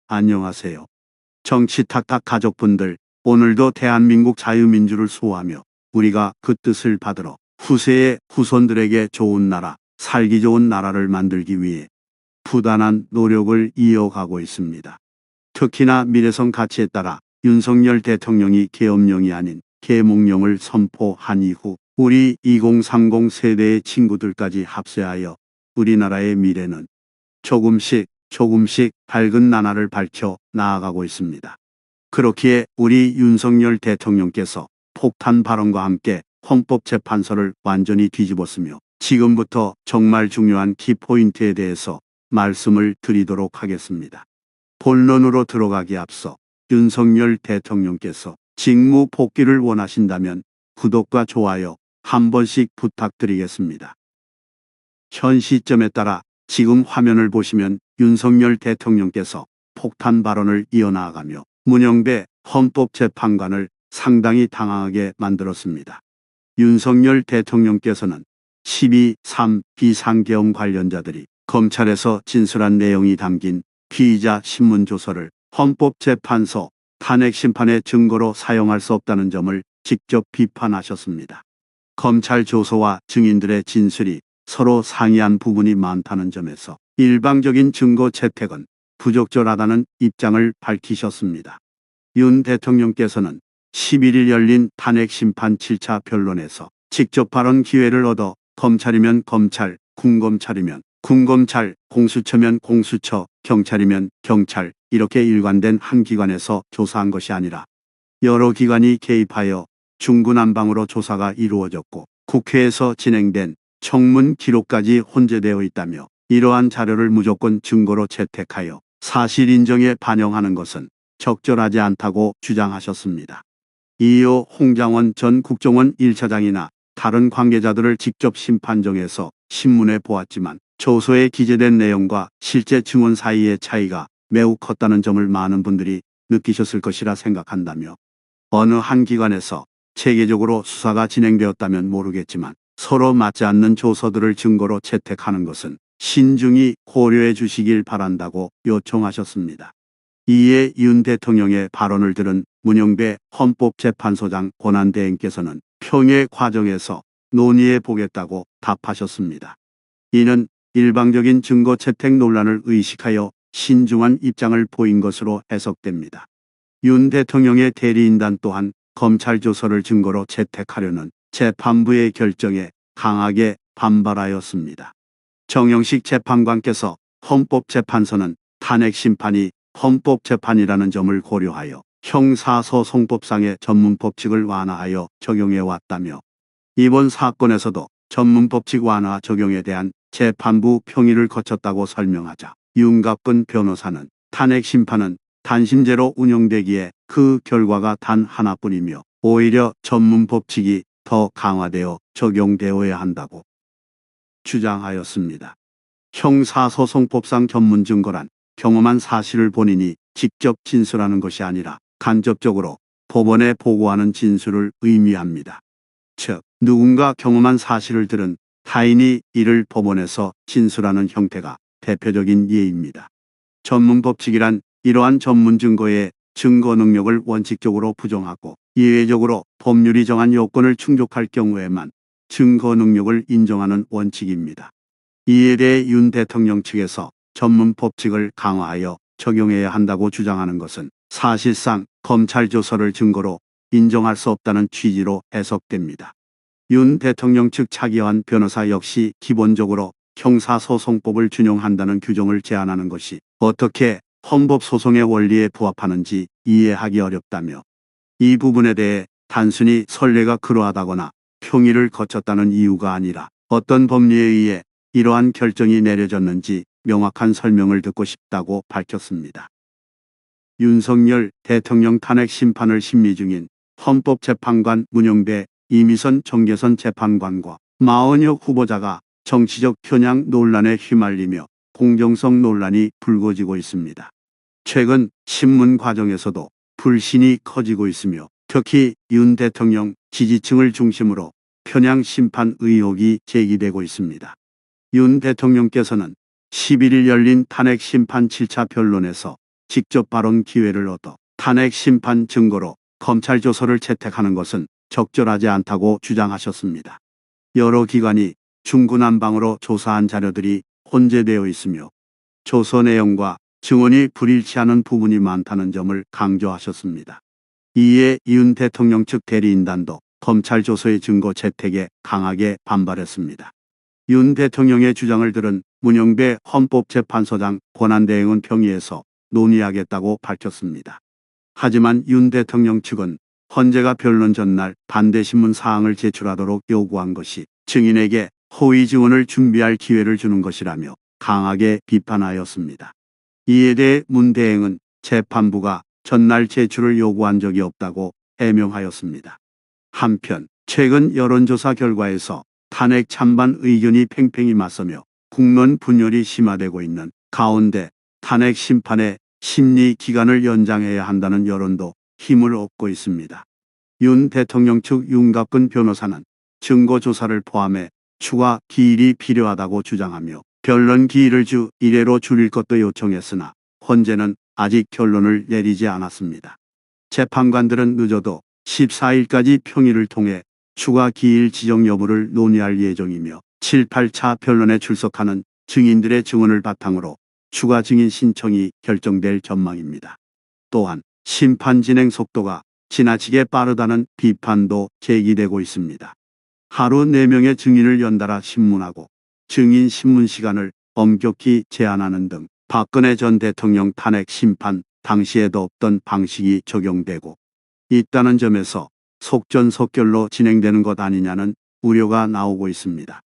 안녕하세요. 정치탁탁 가족분들, 오늘도 대한민국 자유민주를 수호하며 우리가 그 뜻을 받들어 후세의 후손들에게 좋은 나라, 살기 좋은 나라를 만들기 위해 부단한 노력을 이어가고 있습니다. 특히나 미래성 가치에 따라 윤석열 대통령이 계엄령이 아닌 계몽령을 선포한 이후 우리 2030 세대의 친구들까지 합세하여 우리나라의 미래는 조금씩 밝은 나날을 밝혀 나아가고 있습니다. 그렇기에 우리 윤석열 대통령께서 폭탄 발언과 함께 헌법재판소를 완전히 뒤집었으며 지금부터 정말 중요한 키포인트에 대해서 말씀을 드리도록 하겠습니다. 본론으로 들어가기 앞서 윤석열 대통령께서 직무 복귀를 원하신다면 구독과 좋아요 한 번씩 부탁드리겠습니다. 현 시점에 따라 지금 화면을 보시면 윤석열 대통령께서 폭탄 발언을 이어나가며 문영배 헌법재판관을 상당히 당황하게 만들었습니다. 윤석열 대통령께서는 12.3 비상계엄 관련자들이 검찰에서 진술한 내용이 담긴 피의자 신문조서를 헌법재판소 탄핵심판의 증거로 사용할 수 없다는 점을 직접 비판하셨습니다. 검찰 조서와 증인들의 진술이 서로 상이한 부분이 많다는 점에서 일방적인 증거 채택은 부적절하다는 입장을 밝히셨습니다. 윤 대통령께서는 11일 열린 탄핵심판 7차 변론에서 직접 발언 기회를 얻어 검찰이면 검찰, 군검찰이면 군검찰, 공수처면 공수처, 경찰이면 경찰 이렇게 일관된 한 기관에서 조사한 것이 아니라 여러 기관이 개입하여 중구난방으로 조사가 이루어졌고 국회에서 진행된 청문 기록까지 혼재되어 있다며 이러한 자료를 무조건 증거로 채택하여 사실 인정에 반영하는 것은 적절하지 않다고 주장하셨습니다. 이후 홍장원 전 국정원 1차장이나 다른 관계자들을 직접 심판정에서 신문에 보았지만 조서에 기재된 내용과 실제 증언 사이의 차이가 매우 컸다는 점을 많은 분들이 느끼셨을 것이라 생각한다며 어느 한 기관에서 체계적으로 수사가 진행되었다면 모르겠지만 서로 맞지 않는 조서들을 증거로 채택하는 것은 신중히 고려해 주시길 바란다고 요청하셨습니다. 이에 윤 대통령의 발언을 들은 문영배 헌법재판소장 권한대행께서는 평의 과정에서 논의해 보겠다고 답하셨습니다. 이는 일방적인 증거 채택 논란을 의식하여 신중한 입장을 보인 것으로 해석됩니다. 윤 대통령의 대리인단 또한 검찰 조서를 증거로 채택하려는 재판부의 결정에 강하게 반발하였습니다. 정영식 재판관께서 헌법재판소는 탄핵심판이 헌법재판이라는 점을 고려하여 형사소송법상의 전문법칙을 완화하여 적용해왔다며 이번 사건에서도 전문법칙 완화 적용에 대한 재판부 평의를 거쳤다고 설명하자 윤갑근 변호사는 탄핵심판은 단심제로 운영되기에 그 결과가 단 하나뿐이며 오히려 전문법칙이 더 강화되어 적용되어야 한다고 주장하였습니다. 형사소송법상 전문 증거란 경험한 사실을 본인이 직접 진술하는 것이 아니라 간접적으로 법원에 보고하는 진술을 의미합니다. 즉, 누군가 경험한 사실을 들은 타인이 이를 법원에서 진술하는 형태가 대표적인 예입니다. 전문법칙이란 이러한 전문 증거의 증거 능력을 원칙적으로 부정하고 예외적으로 법률이 정한 요건을 충족할 경우에만 증거 능력을 인정하는 원칙입니다. 이에 대해 윤 대통령 측에서 전문 법칙을 강화하여 적용해야 한다고 주장하는 것은 사실상 검찰 조서를 증거로 인정할 수 없다는 취지로 해석됩니다. 윤 대통령 측 차기환 변호사 역시 기본적으로 형사소송법을 준용한다는 규정을 제안하는 것이 어떻게 헌법소송의 원리에 부합하는지 이해하기 어렵다며 이 부분에 대해 단순히 선례가 그러하다거나 평의를 거쳤다는 이유가 아니라 어떤 법리에 의해 이러한 결정이 내려졌는지 명확한 설명을 듣고 싶다고 밝혔습니다. 윤석열 대통령 탄핵 심판을 심리 중인 헌법재판관 문영배, 이미선 정계선 재판관과 마은혁 후보자가 정치적 편향 논란에 휘말리며 공정성 논란이 불거지고 있습니다. 최근 신문 과정에서도 불신이 커지고 있으며 특히 윤 대통령 지지층을 중심으로 편향 심판 의혹이 제기되고 있습니다. 윤 대통령께서는 11일 열린 탄핵 심판 7차 변론에서 직접 발언 기회를 얻어 탄핵 심판 증거로 검찰 조서를 채택하는 것은 적절하지 않다고 주장하셨습니다. 여러 기관이 중구난방으로 조사한 자료들이 혼재되어 있으며 조서 내용과 증언이 불일치하는 부분이 많다는 점을 강조하셨습니다. 이에 윤 대통령 측 대리인단도 검찰 조서의 증거 채택에 강하게 반발했습니다. 윤 대통령의 주장을 들은 문영배 헌법재판소장 권한대행은 평의에서 논의하겠다고 밝혔습니다. 하지만 윤 대통령 측은 헌재가 변론 전날 반대신문 사항을 제출하도록 요구한 것이 증인에게 허위 증언을 준비할 기회를 주는 것이라며 강하게 비판하였습니다. 이에 대해 문 대행은 재판부가 전날 제출을 요구한 적이 없다고 해명하였습니다. 한편 최근 여론조사 결과에서 탄핵 찬반 의견이 팽팽히 맞서며 국론 분열이 심화되고 있는 가운데 탄핵 심판의 심리 기간을 연장해야 한다는 여론도 힘을 얻고 있습니다. 윤 대통령 측 윤갑근 변호사는 증거 조사를 포함해 추가 기일이 필요하다고 주장하며 변론 기일을 주 1회로 줄일 것도 요청했으나 헌재는 아직 결론을 내리지 않았습니다. 재판관들은 늦어도 14일까지 평의를 통해 추가 기일 지정 여부를 논의할 예정이며 7, 8차 변론에 출석하는 증인들의 증언을 바탕으로 추가 증인 신청이 결정될 전망입니다. 또한 심판 진행 속도가 지나치게 빠르다는 비판도 제기되고 있습니다. 하루 4명의 증인을 연달아 신문하고 증인 신문 시간을 엄격히 제한하는 등 박근혜 전 대통령 탄핵 심판 당시에도 없던 방식이 적용되고 있다는 점에서 속전속결로 진행되는 것 아니냐는 우려가 나오고 있습니다.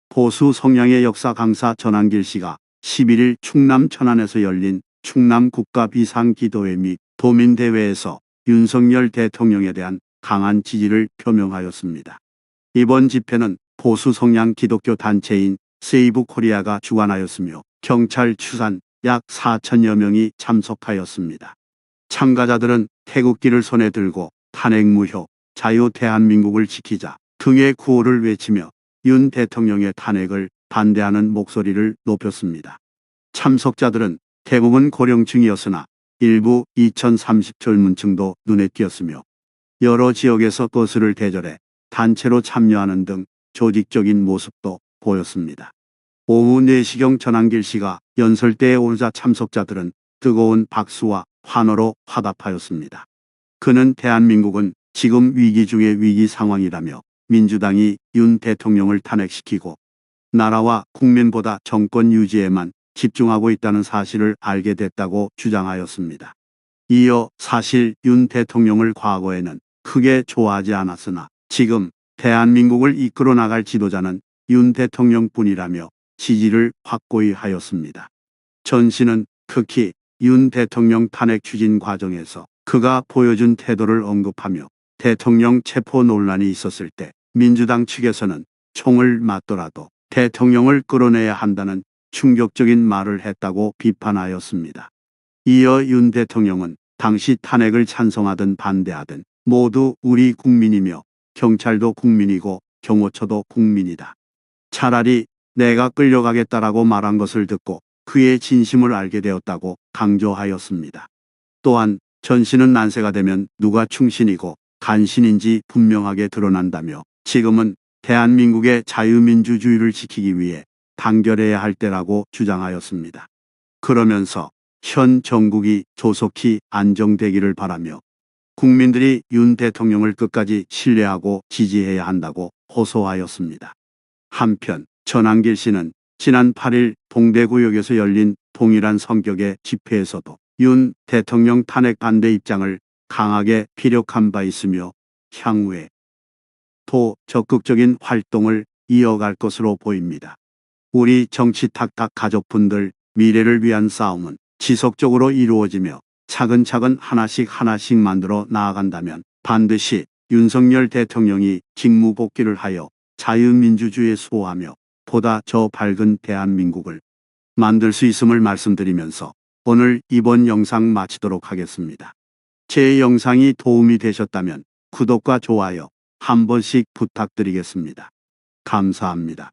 보수 성향의 역사 강사 전한길 씨가 11일 충남 천안에서 열린 충남 국가비상기도회 및 도민대회에서 윤석열 대통령에 대한 강한 지지를 표명하였습니다. 이번 집회는 보수 성향 기독교 단체인 세이브 코리아가 주관하였으며 경찰 추산 약 4천여 명이 참석하였습니다. 참가자들은 태극기를 손에 들고 탄핵 무효, 자유 대한민국을 지키자 등의 구호를 외치며 윤 대통령의 탄핵을 반대하는 목소리를 높였습니다. 참석자들은 대부분 고령층이었으나 일부 2030 젊은층도 눈에 띄었으며 여러 지역에서 버스를 대절해 단체로 참여하는 등 조직적인 모습도 보였습니다. 오후 4시경 전한길 씨가 연설대에 오르자 참석자들은 뜨거운 박수와 환호로 화답하였습니다. 그는 대한민국은 지금 위기 중의 위기 상황이라며 민주당이 윤 대통령을 탄핵시키고 나라와 국민보다 정권 유지에만 집중하고 있다는 사실을 알게 됐다고 주장하였습니다. 이어 사실 윤 대통령을 과거에는 크게 좋아하지 않았으나 지금 대한민국을 이끌어 나갈 지도자는 윤 대통령뿐이라며 지지를 확고히 하였습니다. 전 씨는 특히 윤 대통령 탄핵 추진 과정에서 그가 보여준 태도를 언급하며 대통령 체포 논란이 있었을 때 민주당 측에서는 총을 맞더라도 대통령을 끌어내야 한다는 충격적인 말을 했다고 비판하였습니다. 이어 윤 대통령은 당시 탄핵을 찬성하든 반대하든 모두 우리 국민이며 경찰도 국민이고 경호처도 국민이다. 차라리 내가 끌려가겠다라고 말한 것을 듣고 그의 진심을 알게 되었다고 강조하였습니다. 또한 전 씨는 난세가 되면 누가 충신이고 간신인지 분명하게 드러난다며 지금은 대한민국의 자유민주주의를 지키기 위해 단결해야 할 때라고 주장하였습니다. 그러면서 현 정국이 조속히 안정되기를 바라며 국민들이 윤 대통령을 끝까지 신뢰하고 지지해야 한다고 호소하였습니다. 한편 전한길 씨는 지난 8일 동대구역에서 열린 동일한 성격의 집회에서도 윤 대통령 탄핵 반대 입장을 강하게 피력한 바 있으며 향후에 더 적극적인 활동을 이어갈 것으로 보입니다. 우리 정치탁탁 가족분들 미래를 위한 싸움은 지속적으로 이루어지며 차근차근 하나씩 만들어 나아간다면 반드시 윤석열 대통령이 직무 복귀를 하여 자유민주주의에 수호하며 보다 저 밝은 대한민국을 만들 수 있음을 말씀드리면서 오늘 이번 영상 마치도록 하겠습니다. 제 영상이 도움이 되셨다면 구독과 좋아요 한 번씩 부탁드리겠습니다. 감사합니다.